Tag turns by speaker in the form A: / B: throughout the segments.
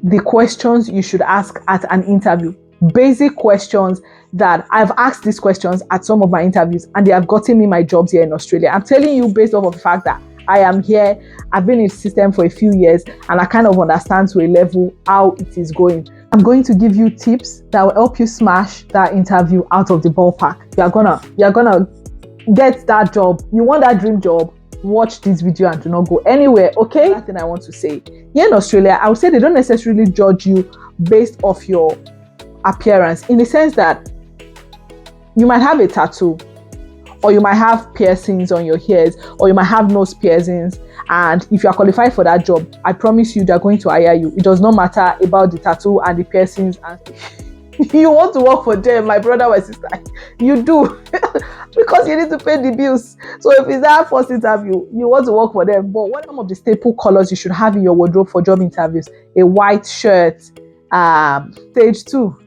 A: the questions you should ask at an interview. Basic questions that I've asked these questions at some of my interviews and they have gotten me my jobs here in Australia. I'm telling you based off of the fact that I am here, I've been in the system for a few years and I kind of understand to a level how it is going. I'm going to give you tips that will help you smash that interview out of the ballpark. You're gonna get that job. You want that dream job? Watch this video and do not go anywhere, okay? That's the thing I want to say. Here in Australia, I would say they don't necessarily judge you based off your appearance, in the sense that you might have a tattoo, or you might have piercings on your ears, or you might have nose piercings, and if you are qualified for that job, I promise you they're going to hire you. It does not matter about the tattoo and the piercings. And you want to work for them, my brother or sister, you do because you need to pay the bills. So if it's that first interview, you want to work for them. But what are some of the staple colors you should have in your wardrobe for job interviews? A white shirt. Stage 2,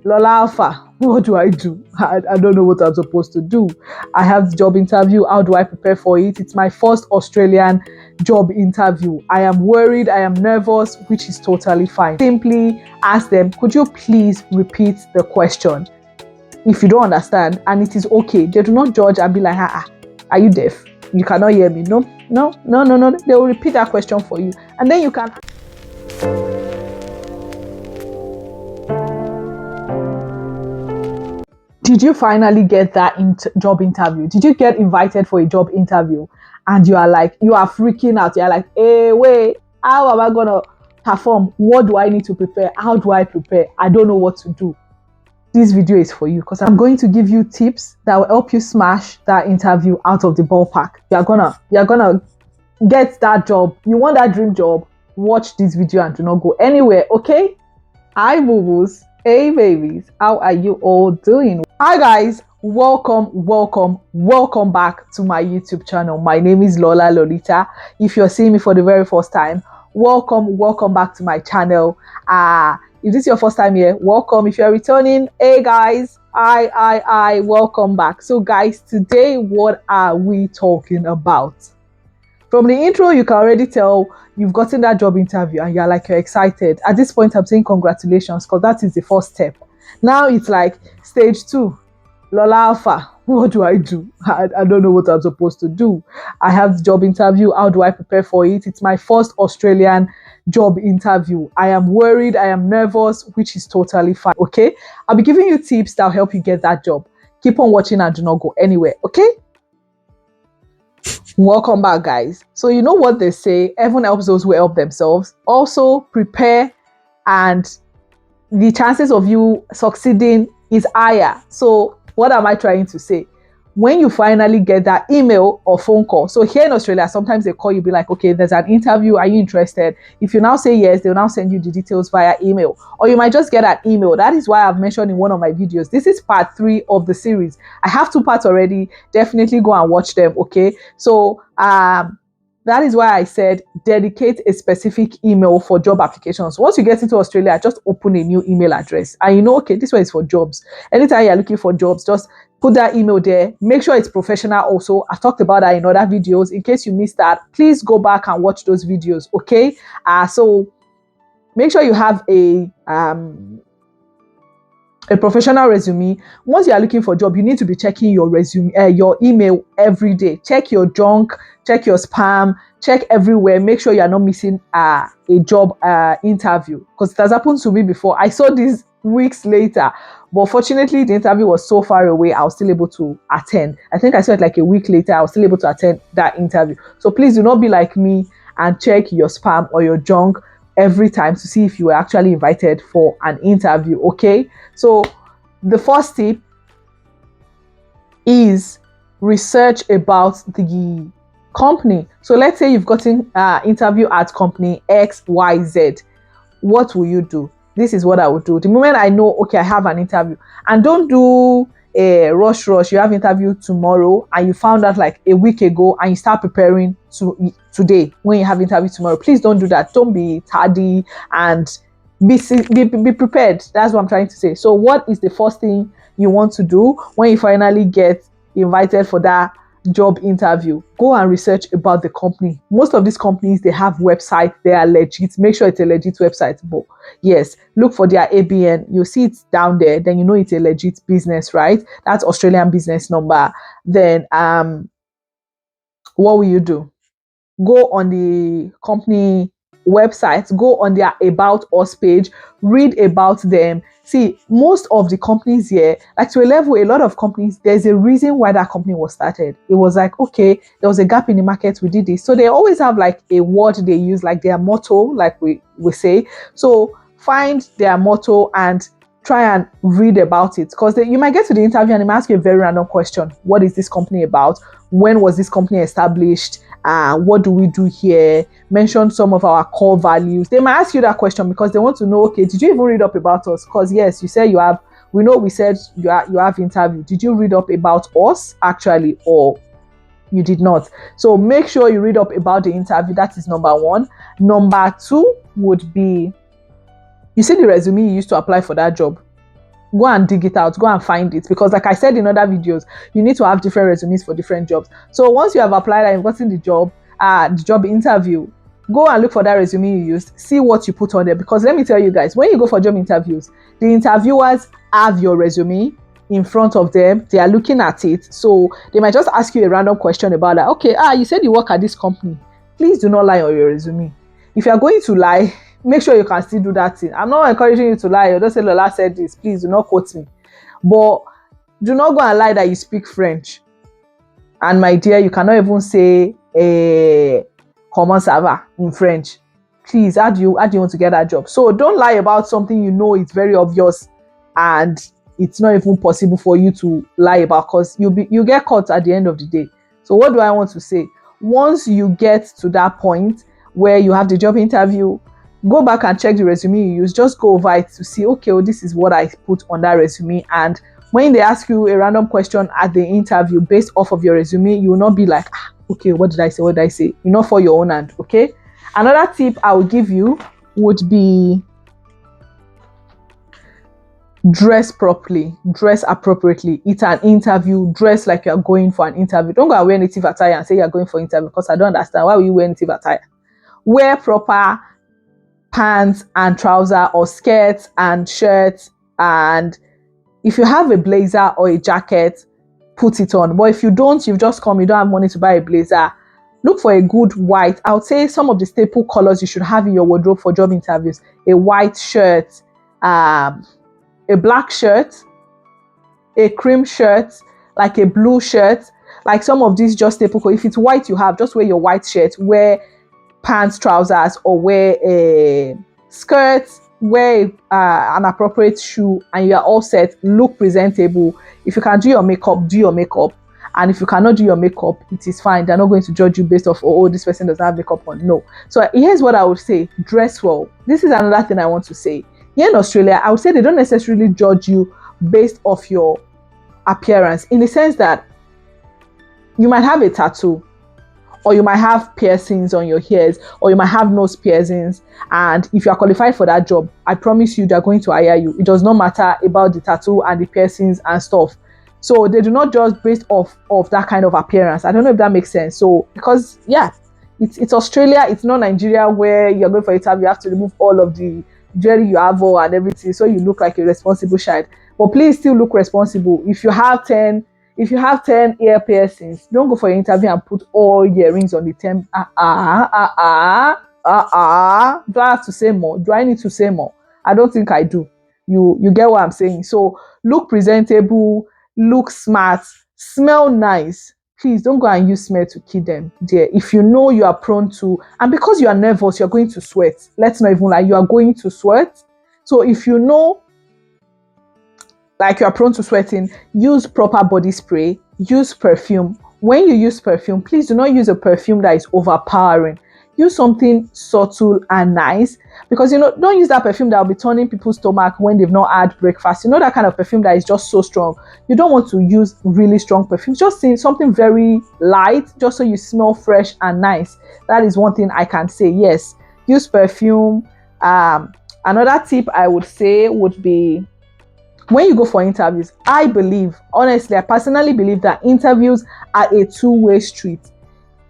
A: Lola Alpha. What do? I don't know what I'm supposed to do. I have the job interview. How do I prepare for it? It's my first Australian job interview. I am worried. I am nervous, which is totally fine. Simply ask them, could you please repeat the question? If you don't understand, and it is okay. They do not judge and be like, are you deaf? You cannot hear me. No. They will repeat that question for you. And then you can... Did you finally get that job interview? Did you get invited for a job interview? And you are freaking out. You're like, hey, wait, how am I going to perform? What do I need to prepare? How do I prepare? I don't know what to do. This video is for you because I'm going to give you tips that will help you smash that interview out of the ballpark. You're gonna get that job. You want that dream job? Watch this video and do not go anywhere, okay? Hi, boo-boos. Hey, babies. How are you all doing? Hi, guys. Welcome back to my YouTube channel. My name is Lola Lolita. If you're seeing me for the very first time, welcome back to my channel. If this is your first time here, welcome. If you're returning, hey guys, I welcome back. So guys, today what are we talking about? From the intro, you can already tell you've gotten that job interview and you're excited. At this point, I'm saying congratulations because that is the first step. Now it's like stage 2, Lola Alpha. What do? I don't know what I'm supposed to do. I have the job interview. How do I prepare for it? It's my first Australian job interview. I am worried. I am nervous, which is totally fine. Okay. I'll be giving you tips that'll help you get that job. Keep on watching and do not go anywhere. Okay. Welcome back, guys. So you know what they say, heaven helps those who help themselves. Also prepare, and the chances of you succeeding is higher. So what am I trying to say? When you finally get that email or phone call, so here in Australia, sometimes they call you, be like, okay, there's an interview. Are you interested? If you now say yes, they'll now send you the details via email, or you might just get an email. That is why I've mentioned in one of my videos, this is part 3 of the series. I have 2 parts already. Definitely go and watch them. Okay. So, that is why I said dedicate a specific email for job applications. Once you get into Australia, just open a new email address. And you know, okay, this one is for jobs. Anytime you're looking for jobs, just put that email there. Make sure it's professional also. I've talked about that in other videos. In case you missed that, please go back and watch those videos, okay? So make sure you have a professional resume. Once you are looking for a job, you need to be checking your resume, your email every day. Check your junk, check your spam, check everywhere. Make sure you are not missing a job interview, because it has happened to me before. I saw this weeks later, but fortunately the interview was so far away, I was still able to attend. I think I saw it like a week later, I was still able to attend that interview. So please do not be like me and check your spam or your junk every time to see if you were actually invited for an interview. Okay, so the first tip is research about the company. So let's say you've gotten interview at company XYZ. What will you do? This is what I would do. The moment I know, okay, I have an interview, and don't do a rush. You have interview tomorrow and you found out like a week ago, and you start preparing to today when you have interview tomorrow. Please don't do that. Don't be tardy, and be prepared. That's what I'm trying to say. So what is the first thing you want to do when you finally get invited for that job interview, go and research about the company. Most of these companies, they have websites, they are legit. Make sure it's a legit website. But yes, look for their ABN. You see it's down there, then you know it's a legit business, right? That's Australian business number. Then what will you do? Go on the company website, go on their About Us page, read about them. See, most of the companies here, like to a level, a lot of companies, there's a reason why that company was started. It was like, okay, there was a gap in the market, we did this. So they always have like a word they use, like their motto, like we say. So find their motto and try and read about it, because you might get to the interview and they might ask you a very random question. What is this company about? When was this company established? What do we do here? Mention some of our core values. They might ask you that question because they want to know, okay, did you even read up about us? Because yes, you said you have, we know we said you have interview. Did you read up about us actually, or you did not? So make sure you read up about the interview. That is number one. Number two would be, you see the resume you used to apply for that job. Go and dig it out, go and find it, because like I said in other videos, you need to have different resumes for different jobs. So once you have applied and you've gotten the job interview, go and look for that resume you used, see what you put on there. Because let me tell you guys, when you go for job interviews, the interviewers have your resume in front of them, they are looking at it. So they might just ask you a random question about that. Okay, you said you work at this company, please do not lie on your resume. If you are going to lie, make sure you can still do that thing. I'm not encouraging you to lie. Don't say Lola said this, please do not quote me. But do not go and lie that you speak French. And my dear, you cannot even say comment ça va in French. Please, how do you want to get that job? So don't lie about something you know it's very obvious and it's not even possible for you to lie about, because you get caught at the end of the day. So what do I want to say? Once you get to that point where you have the job interview, go back and check the resume you use. Just go over it to see, okay, this is what I put on that resume. And when they ask you a random question at the interview based off of your resume, you will not be like, okay, what did I say? You know, for your own hand, okay? Another tip I will give you would be dress properly, dress appropriately. It's an interview, dress like you're going for an interview. Don't go and wear native attire and say you're going for interview, because I don't understand. Why will you wear native attire? Wear proper pants and trousers, or skirts and shirts, and if you have a blazer or a jacket, put it on. But if you don't, you've just come, you don't have money to buy a blazer, look for a good white. I would say some of the staple colors you should have in your wardrobe for job interviews: a white shirt, a black shirt, a cream shirt, like a blue shirt, like some of these just staple colors. If it's white you have, just wear your white shirt, wear pants, trousers, or wear a skirt, wear an appropriate shoe, and you're all set. Look presentable. If you can do your makeup, do your makeup. And if you cannot do your makeup, it is fine. They're not going to judge you based off, oh, this person doesn't have makeup on. No. So here's what I would say: dress well. This is another thing I want to say. Here in Australia, I would say they don't necessarily judge you based off your appearance, in the sense that you might have a tattoo, or you might have piercings on your ears, or you might have nose piercings, and if you are qualified for that job, I promise you they're going to hire you. It does not matter about the tattoo and the piercings and stuff. So they do not judge based off of that kind of appearance. I don't know if that makes sense. So because it's Australia, it's not Nigeria, where you're going for a interview, you have to remove all of the jewelry you have on and everything, so you look like a responsible child. But please still look responsible. If you have 10 ear piercings, don't go for your interview and put all earrings on the 10. Do I have to say more? Do I need to say more? I don't think I do. You get what I'm saying? So look presentable, look smart, smell nice. Please don't go and use smell to kill them there. If you know you are prone to, and because you are nervous, you're going to sweat. Let's not even lie, you are going to sweat. So if you know, like, you are prone to sweating, use proper body spray, use perfume. When you use perfume, please do not use a perfume that is overpowering. Use something subtle and nice, because don't use that perfume that will be turning people's stomach when they've not had breakfast. That kind of perfume that is just so strong. You don't want to use really strong perfume. Just something very light, just so you smell fresh and nice. That is one thing I can say. Yes, use perfume. Another tip I would say would be when you go for interviews, I believe, honestly, I personally believe that interviews are a two-way street.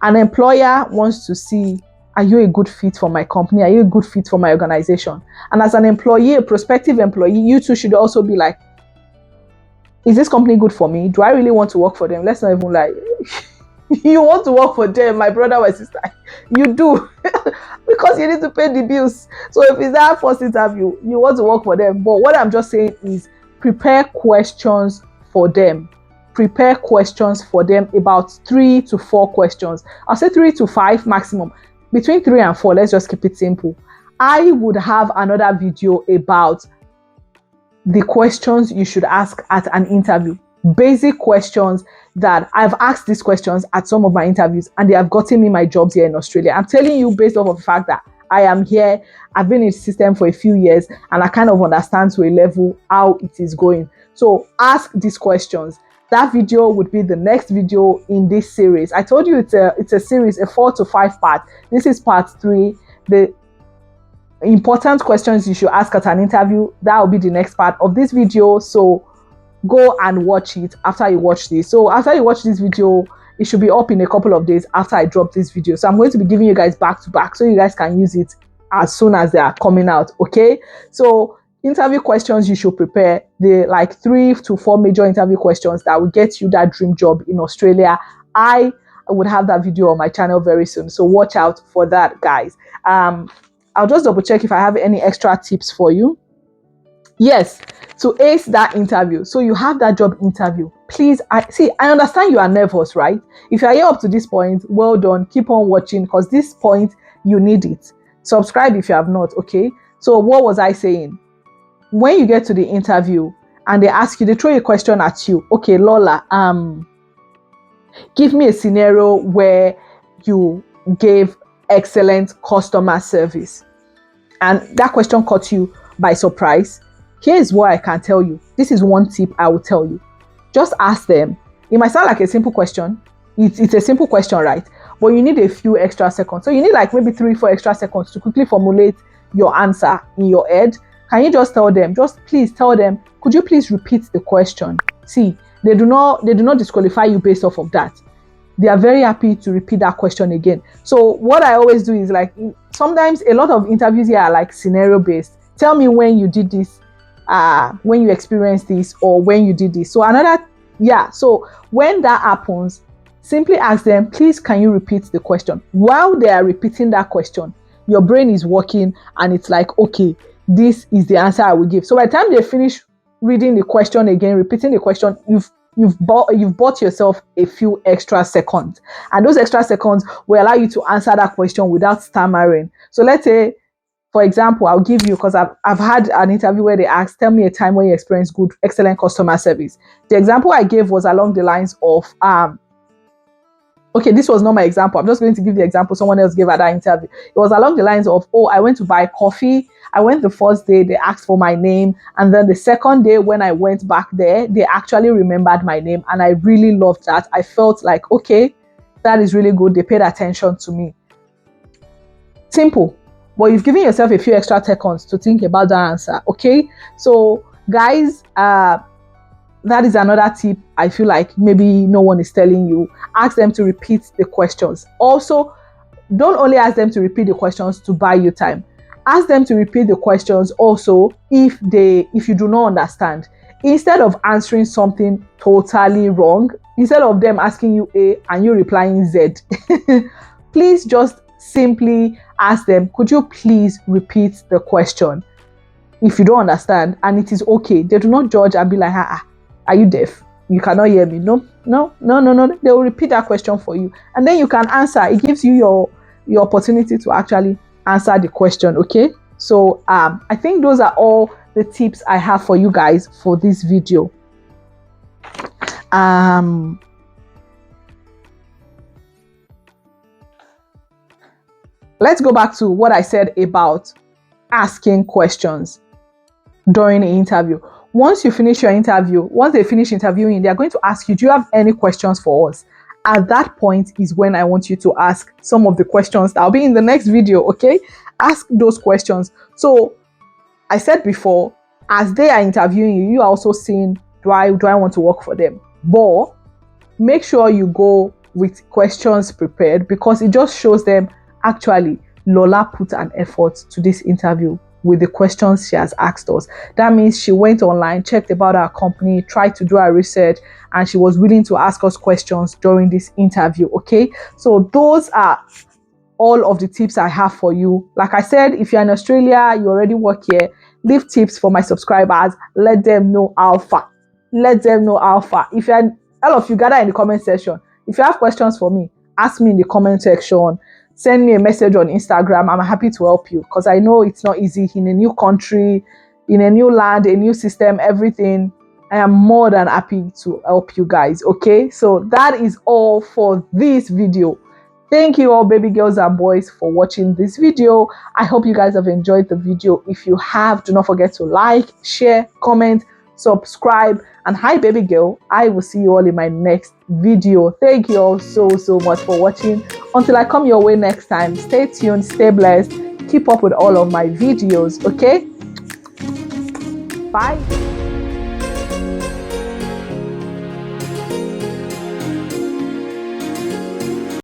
A: An employer wants to see, are you a good fit for my company? Are you a good fit for my organization? And as an employee, a prospective employee, you too should also be like, is this company good for me? Do I really want to work for them? Let's not even lie. You want to work for them, my brother or sister. You do. Because you need to pay the bills. So if it's that first interview, you want to work for them. But what I'm just saying is prepare questions for them. Prepare questions for them, about 3 to 4 questions. I'll say 3 to 5 maximum. Between 3 and 4, let's just keep it simple. I would have another video about the questions you should ask at an interview. Basic questions that I've asked these questions at some of my interviews and they have gotten me my jobs here in Australia. I'm telling you based off of the fact that I am here, I've been in the system for a few years and I kind of understand to a level how it is going. So ask these questions. That video would be the next video in this series. I told you it's a series, a 4 to 5 part. This is part 3. The important questions you should ask at an interview, that will be the next part of this video. So go and watch it after you watch this. So after you watch this video, it should be up in a couple of days after I drop this video. So I'm going to be giving you guys back to back so you guys can use it as soon as they are coming out. Okay, so interview questions you should prepare, the like 3 to 4 major interview questions that will get you that dream job in Australia. I would have that video on my channel very soon, so watch out for that, guys. I'll just double check if I have any extra tips for you. Yes, to ace that interview. So you have that job interview. Please, I understand you are nervous, right? If you are here up to this point, well done. Keep on watching because this point, you need it. Subscribe if you have not, okay? So what was I saying? When you get to the interview and they ask you, they throw a question at you. Okay, Lola, give me a scenario where you gave excellent customer service. And that question caught you by surprise. Here's what I can tell you. This is one tip I will tell you. Just ask them. It might sound like a simple question. It's a simple question, right? But you need a few extra seconds. So you need like maybe 3-4 extra seconds to quickly formulate your answer in your head. Can you just tell them, just please tell them, could you please repeat the question? See, they do not disqualify you based off of that. They are very happy to repeat that question again. So what I always do is like, sometimes a lot of interviews here are like scenario based. Tell me when you did this, when you experienced this, or when you did this. So so when that happens, simply ask them, please, can you repeat the question? While they are repeating that question, your brain is working and it's like, okay, this is the answer I will give. So by the time they finish reading the question again, repeating the question, you've bought yourself a few extra seconds, and those extra seconds will allow you to answer that question without stammering. So let's say, for example, I'll give you, because I've had an interview where they asked, tell me a time when you experienced excellent customer service. The example I gave was along the lines of okay, this was not my example. I'm just going to give the example someone else gave at that interview. It was along the lines of, oh, I went to buy coffee. I went the first day, they asked for my name. And then the second day when I went back there, they actually remembered my name. And I really loved that. I felt like, okay, that is really good. They paid attention to me. Simple. But you've given yourself a few extra seconds to think about that answer. Okay. So guys, that is another tip I feel like maybe no one is telling you. Ask them to repeat the questions. Also, don't only ask them to repeat the questions to buy you time. Ask them to repeat the questions also if you do not understand. Instead of answering something totally wrong, instead of them asking you A and you replying Z, please just simply ask them, could you please repeat the question if you don't understand? And it is okay. They do not judge and be like, are you deaf? You cannot hear me. No. They will repeat that question for you. And then you can answer. It gives you your opportunity to actually answer the question. Okay. So I think those are all the tips I have for you guys for this video. Let's go back to what I said about asking questions during an interview. Once you finish your interview, once they finish interviewing, they're going to ask you, do you have any questions for us? At that point is when I want you to ask some of the questions that will be in the next video, okay? Ask those questions. So I said before, as they are interviewing you, you are also seeing, do I want to work for them? But make sure you go with questions prepared, because it just shows them, actually, Lola put an effort to this interview with the questions she has asked us. That means she went online, checked about our company, tried to do her research, and she was willing to ask us questions during this interview. Okay, so those are all of the tips I have for you. Like I said, if you're in Australia, you already work here, leave tips for my subscribers. Let them know alpha. Let them know alpha. If you're, all of you gather in the comment section. If you have questions for me, ask me in the comment section. Send me a message on Instagram. I'm happy to help you, because I know it's not easy in a new country, in a new land, a new system, everything. I am more than happy to help you guys. Okay, so that is all for this video. Thank you all, baby girls and boys, for watching this video. I hope you guys have enjoyed the video. If you have, do not forget to like, share, comment, subscribe, and hi, baby girl. I will see you all in my next video. Thank you all so much for watching. Until I come your way next time, stay tuned, stay blessed, keep up with all of my videos. Okay, bye.